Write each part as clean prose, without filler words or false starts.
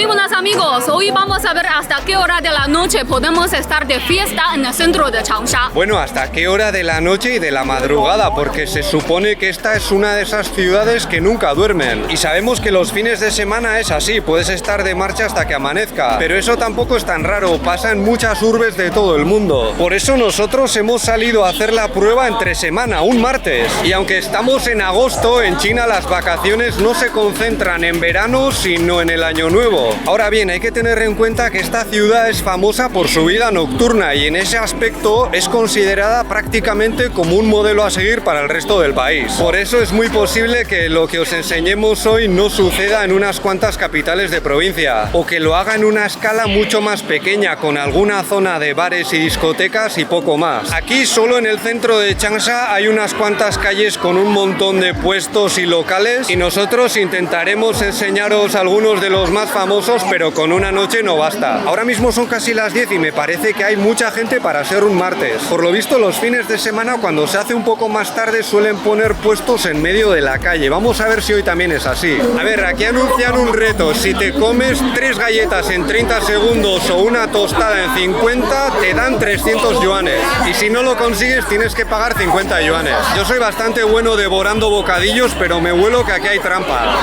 Muy buenos amigos, hoy vamos a ver hasta qué hora de la noche podemos estar de fiesta en el centro de Changsha. Bueno, hasta qué hora de la noche y de la madrugada, porque se supone que esta es una de esas ciudades que nunca duermen. Y sabemos que los fines de semana es así, puedes estar de marcha hasta que amanezca. Pero eso tampoco es tan raro, pasa en muchas urbes de todo el mundo. Por eso nosotros hemos salido a hacer la prueba entre semana, un martes. Y aunque estamos en agosto, en China las vacaciones no se concentran en verano, sino en el año nuevo. Ahora bien, hay que tener en cuenta que esta ciudad es famosa por su vida nocturna y en ese aspecto es considerada prácticamente como un modelo a seguir para el resto del país. Por eso es muy posible que lo que os enseñemos hoy no suceda en unas cuantas capitales de provincia, o que lo haga en una escala mucho más pequeña, con alguna zona de bares y discotecas y poco más. Aquí solo en el centro de Changsha hay unas cuantas calles con un montón de puestos y locales, y nosotros intentaremos enseñaros algunos de los más famosos, pero con una noche no basta. Ahora mismo son casi las 10 y me parece que hay mucha gente para ser un martes. Por lo visto, los fines de semana, cuando se hace un poco más tarde, suelen poner puestos en medio de la calle. Vamos a ver si hoy también es así. A ver, aquí anuncian un reto. Si te comes 3 galletas en 30 segundos o una tostada en 50, te dan 300 yuanes. Y si no lo consigues, tienes que pagar 50 yuanes. Yo soy bastante bueno devorando bocadillos, pero me huelo que aquí hay trampa.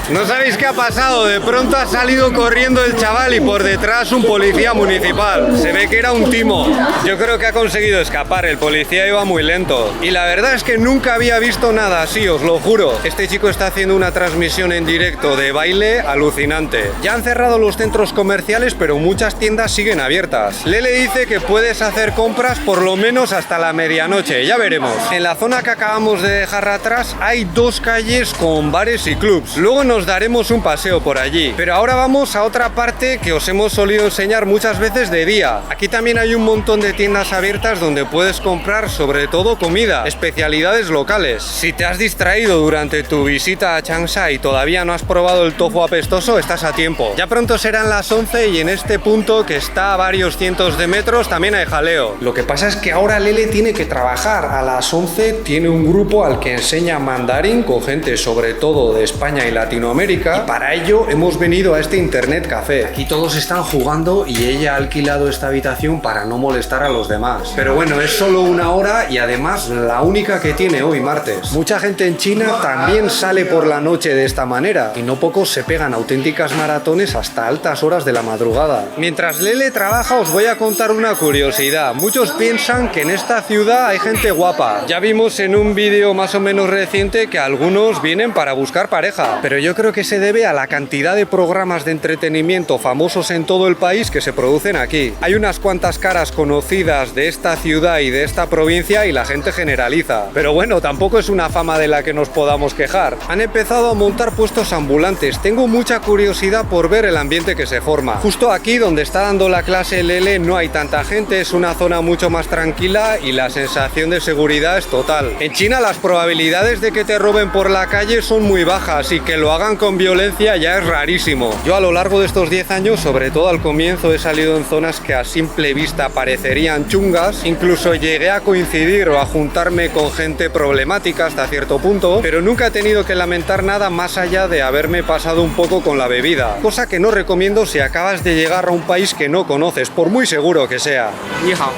¿No sabéis qué ha pasado? De pronto ha salido corriendo el chaval y por detrás un policía municipal. Se ve que era un timo. Yo creo que ha conseguido escapar, el policía iba muy lento. Y la verdad es que nunca había visto nada así, os lo juro. Este chico está haciendo una transmisión en directo de baile alucinante. Ya han cerrado los centros comerciales, pero muchas tiendas siguen abiertas. Lele dice que puedes hacer compras por lo menos hasta la medianoche, ya veremos. En la zona que acabamos de dejar atrás hay 2 calles con bares y clubs. Luego nos daremos un paseo por allí. Pero ahora vamos a otra parte que os hemos solido enseñar muchas veces de día. Aquí también hay un montón de tiendas abiertas donde puedes comprar sobre todo comida, especialidades locales. Si te has distraído durante tu visita a Changsha y todavía no has probado el tofu apestoso, estás a tiempo. Ya pronto serán las 11 y en este punto, que está a varios cientos de metros, también hay jaleo. Lo que pasa es que ahora Lele tiene que trabajar. A las 11 tiene un grupo al que enseña mandarín con gente sobre todo de España y Latinoamérica, y para ello hemos venido a este internet café. Aquí todos están jugando y ella ha alquilado esta habitación para no molestar a los demás. Pero bueno, es solo una hora y además la única que tiene hoy martes. Mucha gente en China también sale por la noche de esta manera y no pocos se pegan auténticas maratones hasta altas horas de la madrugada. Mientras Lele trabaja os voy a contar una curiosidad. Muchos piensan que en esta ciudad hay gente guapa. Ya vimos en un vídeo más o menos reciente que algunos vienen para buscar pareja, pero yo creo que se debe a la cantidad de programas de entretenimiento famosos en todo el país que se producen aquí. Hay unas cuantas caras conocidas de esta ciudad y de esta provincia y la gente generaliza. Pero bueno, tampoco es una fama de la que nos podamos quejar. Han empezado a montar puestos ambulantes. Tengo mucha curiosidad por ver el ambiente que se forma. Justo aquí donde está dando la clase Lele no hay tanta gente, es una zona mucho más tranquila y la sensación de seguridad es total. En China las probabilidades de que te roben por la calle son muy bajas y que lo hagan con violencia ya es rarísimo. Yo a lo largo de estos 10 años, sobre todo al comienzo, he salido en zonas que a simple vista parecerían chungas, incluso llegué a coincidir o a juntarme con gente problemática hasta cierto punto, pero nunca he tenido que lamentar nada más allá de haberme pasado un poco con la bebida, cosa que no recomiendo si acabas de llegar a un país que no conoces, por muy seguro que sea. Ni hao.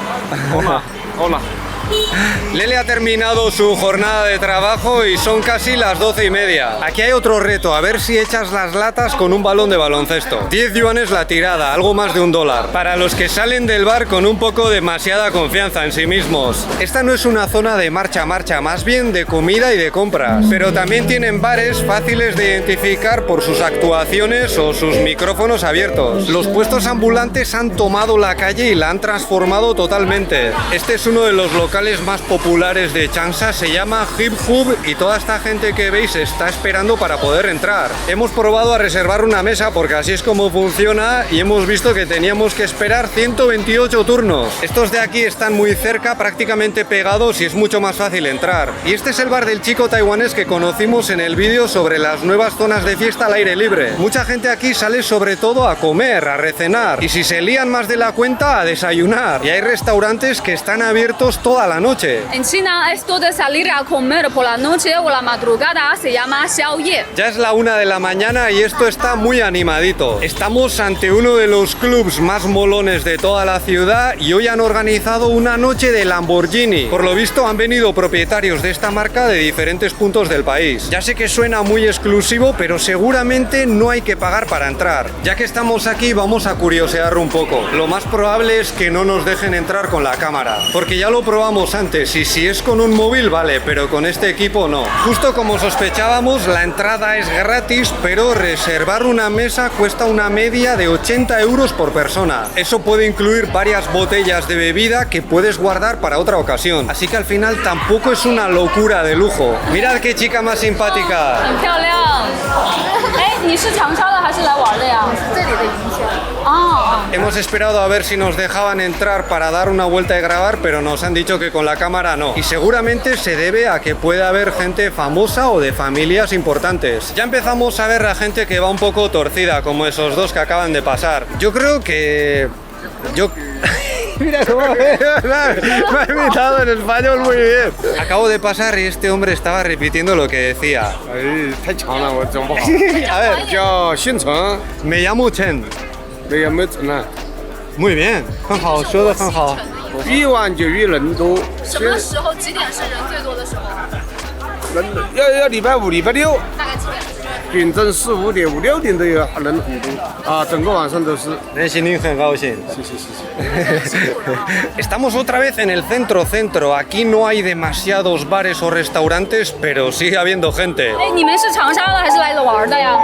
Hola. Hola. Lele ha terminado su jornada de trabajo y son casi las 12:30. Aquí hay otro reto, a ver si echas las latas con un balón de baloncesto. 10 yuanes la tirada, algo más de $1. Para los que salen del bar con un poco demasiada confianza en sí mismos. Esta no es una zona de marcha, más bien de comida y de compras. Pero también tienen bares fáciles de identificar por sus actuaciones o sus micrófonos abiertos. Los puestos ambulantes han tomado la calle y la han transformado totalmente. Este es uno de los locales más populares de Changsha, se llama Hip Hub y toda esta gente que veis está esperando para poder entrar. Hemos probado a reservar una mesa porque así es como funciona y hemos visto que teníamos que esperar 128 turnos. Estos de aquí están muy cerca, prácticamente pegados y es mucho más fácil entrar. Y este es el bar del chico taiwanés que conocimos en el vídeo sobre las nuevas zonas de fiesta al aire libre. Mucha gente aquí sale sobre todo a comer, a recenar y si se lían más de la cuenta, a desayunar. Y hay restaurantes que están abiertos toda la noche. En China esto de salir a comer por la noche o la madrugada se llama 宵夜. Ya es la 1 de la mañana y esto está muy animadito. Estamos ante uno de los clubs más molones de toda la ciudad y hoy han organizado una noche de Lamborghini. Por lo visto han venido propietarios de esta marca de diferentes puntos del país. Ya sé que suena muy exclusivo, pero seguramente no hay que pagar para entrar. Ya que estamos aquí vamos a curiosear un poco. Lo más probable es que no nos dejen entrar con la cámara, porque ya lo probamos antes y si es con un móvil vale, pero con este equipo no. Justo como sospechábamos, la entrada es gratis, pero reservar una mesa cuesta una media de 80 euros por persona. Eso puede incluir varias botellas de bebida que puedes guardar para otra ocasión. Así que al final tampoco es una locura de lujo. Mirad qué chica más simpática. 很漂亮。哎，你是长沙的还是来玩的呀？这里的营销。哦。 Hemos esperado a ver si nos dejaban entrar para dar una vuelta y grabar, pero nos han dicho que con la cámara no. Y seguramente se debe a que puede haber gente famosa o de familias importantes. Ya empezamos a ver a gente que va un poco torcida, como esos dos que acaban de pasar. Yo creo que... Mira cómo me ha imitado en español muy bien. Acabo de pasar y este hombre estaba repitiendo lo que decía. 哎，太强了，我整不好。 A ver, 叫姓陈， me llamo Chen. 没有没陈了。 Muy bien, 很好，说得很好。越晚就越人多，什么时候几点是人最多的时候？人要礼拜五、礼拜六，大概几点？ 凌晨4、5点、5、6点都有人很多啊，整个晚上都是。 Estamos otra vez en el centro. Aquí no hay demasiados bares o restaurantes, pero sigue habiendo gente. 哎，你们是长沙的还是来玩的呀？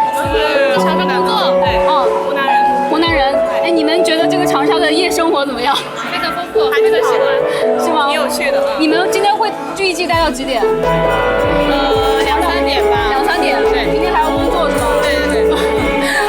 长沙工作，对，湖南人。湖南人，哎，你们觉得这个长沙的夜生活怎么样？非常丰富，孩子都喜欢，是吗？挺有趣的。你们今天会预计待到几点？2、3点吧。2、3点，对，明天还要工作是吗？对对对。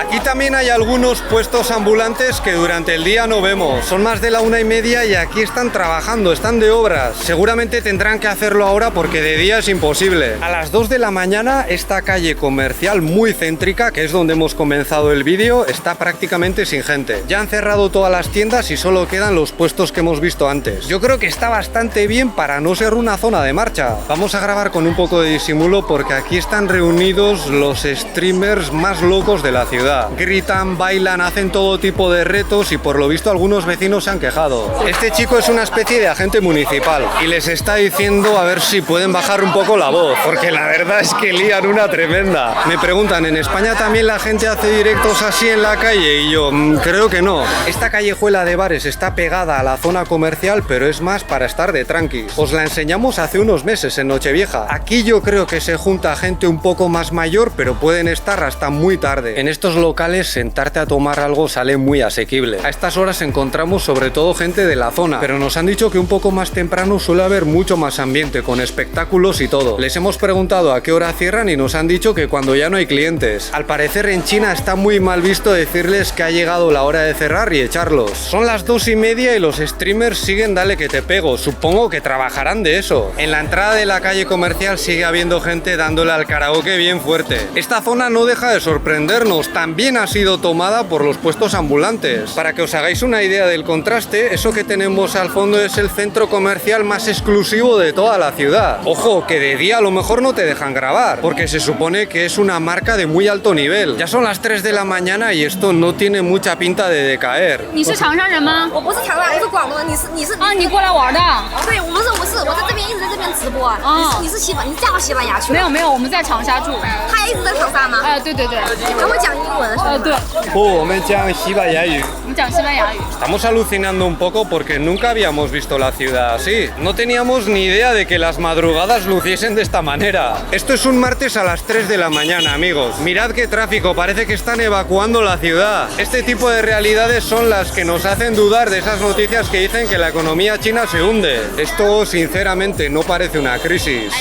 Aquí también hay algunos puestos ambulantes que durante el día no vemos. Son más de la 1:30 y aquí están trabajando, están de obras. Seguramente tendrán que hacerlo ahora porque de día es imposible. A las 2 de la mañana esta calle comercial muy céntrica, que es donde hemos comenzado el vídeo, está prácticamente sin gente. Ya han cerrado todas las tiendas y solo quedan los puestos que hemos visto antes. Yo creo que está bastante bien para no ser una zona de marcha. Vamos a grabar con un poco de disimulo porque aquí están reunidos los streamers más locos de la ciudad. Gritan, bailan, hacen todo tipo de retos y por lo visto algunos vecinos se han quejado. Este chico es una especie de agente municipal y les está diciendo a ver si pueden bajar un poco la voz, porque la verdad es que lían una tremenda. Me preguntan, ¿en España también la gente hace directos así en la calle? Y yo, creo que no. Esta callejuela de bares está pegada a la zona comercial, pero es más para estar de tranquis. Os la enseñamos hace unos meses en Nochevieja. Aquí yo creo que se junta gente un poco más mayor, pero pueden estar hasta muy tarde. En estos locales sentarte a tomar algo sale muy asequible. A estas horas encontramos sobre todo gente de la zona, pero nos han dicho que un poco más temprano suele haber mucho más ambiente, con espectáculos y todo. Les hemos preguntado a qué hora cierran y nos han dicho que cuando ya no hay clientes. Al parecer en China está muy mal visto decirles que ha llegado la hora de cerrar y echarlos. Son las 2:30 y los streamers siguen dale que te pego. Supongo que trabajarán de eso. En la entrada de la calle comercial sigue habiendo gente dándole al karaoke bien fuerte. Esta zona no deja de sorprendernos. También ha sido tomada por los puestos ambulantes. Para que os hagáis una idea del contraste, eso que tenemos al fondo es el centro comercial más exclusivo de toda la ciudad. Ojo, que de día a lo mejor no te dejan grabar, porque se supone que es una marca de muy alto nivel. Ya son las 3 de la mañana y esto no tiene mucha pinta de decaer. 你是长沙人吗？我不是长沙，我是广东的。你是啊，你过来玩的？对，我在这边一直在这边直播。你是你嫁到西班牙去了？没有没有，我们在长沙住。他一直在长沙吗？哎，对对对。跟我讲英文是吗？对。我们讲西班牙语。我们讲西班牙语。 Estamos alucinando un poco porque nunca habíamos visto la ciudad así. No teníamos ni idea de que las madrugadas luciesen de esta manera. Esto es un martes a las 3 de la mañana, amigos. Mirad qué tráfico, parece que están evacuando la ciudad. Este tipo de realidades son las que nos hacen dudar de esas noticias que dicen que la economía china se hunde. Esto, sinceramente, no parece una crisis.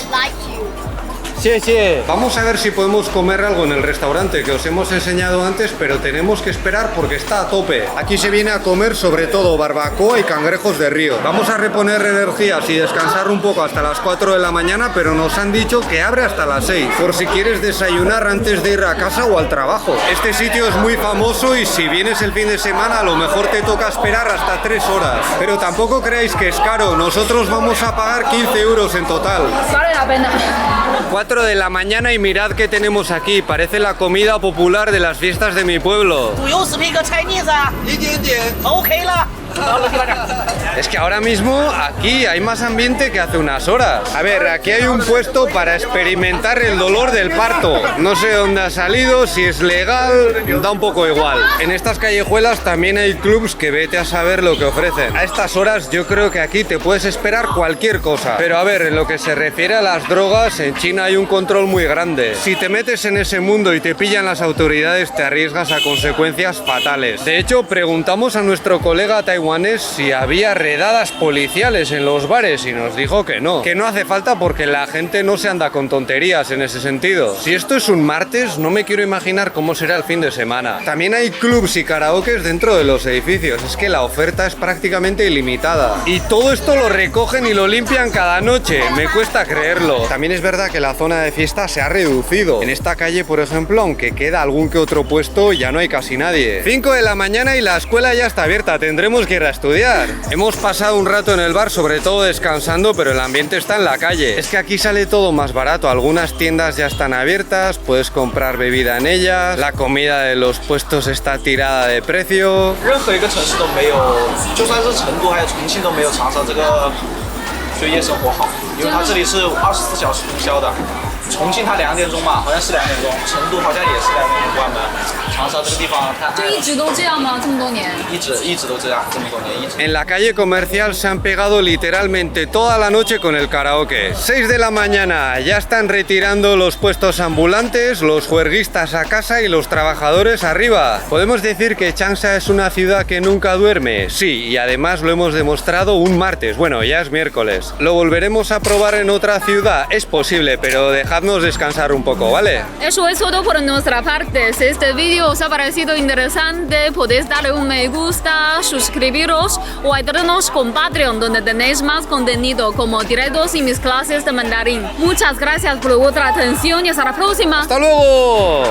Vamos a ver si podemos comer algo en el restaurante que os hemos enseñado antes, pero tenemos que esperar porque está a tope. Aquí se viene a comer sobre todo barbacoa y cangrejos de río. Vamos a reponer energías y descansar un poco hasta las 4 de la mañana, pero nos han dicho que abre hasta las 6, por si quieres desayunar antes de ir a casa o al trabajo. Este sitio es muy famoso y si vienes el fin de semana a lo mejor te toca esperar hasta 3 horas. Pero tampoco creáis que es caro, nosotros vamos a pagar 15 euros en total. Vale la pena. 4 de la mañana y mirad qué tenemos aquí, parece la comida popular de las fiestas de mi pueblo. Es que ahora mismo aquí hay más ambiente que hace unas horas. A ver, aquí hay un puesto para experimentar el dolor del parto. No sé dónde ha salido, si es legal, da un poco igual. En estas callejuelas también hay clubs que vete a saber lo que ofrecen. A estas horas yo creo que aquí te puedes esperar cualquier cosa. Pero a ver, en lo que se refiere a las drogas, en China hay un control muy grande. Si te metes en ese mundo y te pillan las autoridades, te arriesgas a consecuencias fatales. De hecho, preguntamos a nuestro colega taiwanés si había redadas policiales en los bares y nos dijo que no hace falta porque la gente no se anda con tonterías en ese sentido. Si esto es un martes, no me quiero imaginar cómo será el fin de semana. También hay clubs y karaokes dentro de los edificios, es que la oferta es prácticamente ilimitada. Y todo esto lo recogen y lo limpian cada noche, me cuesta creerlo. También es verdad que la zona de fiesta se ha reducido. En esta calle, por ejemplo, aunque queda algún que otro puesto, ya no hay casi nadie. 5 de la mañana y la escuela ya está abierta, tendremos que ir a estudiar. Hemos pasado un rato en el bar, sobre todo descansando, pero el ambiente está en la calle. Es que aquí sale todo más barato, algunas tiendas ya están abiertas, puedes comprar bebida en ellas, la comida de los puestos está tirada de precio. 任何一个城市都没有，就算是成都还有重庆都没有长沙这个就夜生活好，因为它这里是24小时通宵的。重庆它2点钟嘛，好像是2点钟，成都好像也是2点钟关门。长沙这个地方它就一直都这样吗？这么多年？一直都这样，这么多年一直。 En la calle comercial se han pegado literalmente toda la noche con el karaoke. 6 de la mañana, ya están retirando los puestos ambulantes, los juerguistas a casa y los trabajadores arriba. ¿Podemos decir que Changsha es una ciudad que nunca duerme? Sí, y además lo hemos demostrado un martes, bueno, ya es miércoles. ¿Lo volveremos a probar en otra ciudad? Es posible, pero dejadnos descansar un poco, ¿vale? Eso es todo por nuestra parte. Si este vídeo os ha parecido interesante, podéis darle un me gusta, suscribiros o ayudarnos con Patreon, donde tenéis más contenido como directos y mis clases de mandarín. Muchas gracias por vuestra atención y hasta la próxima. ¡Hasta luego!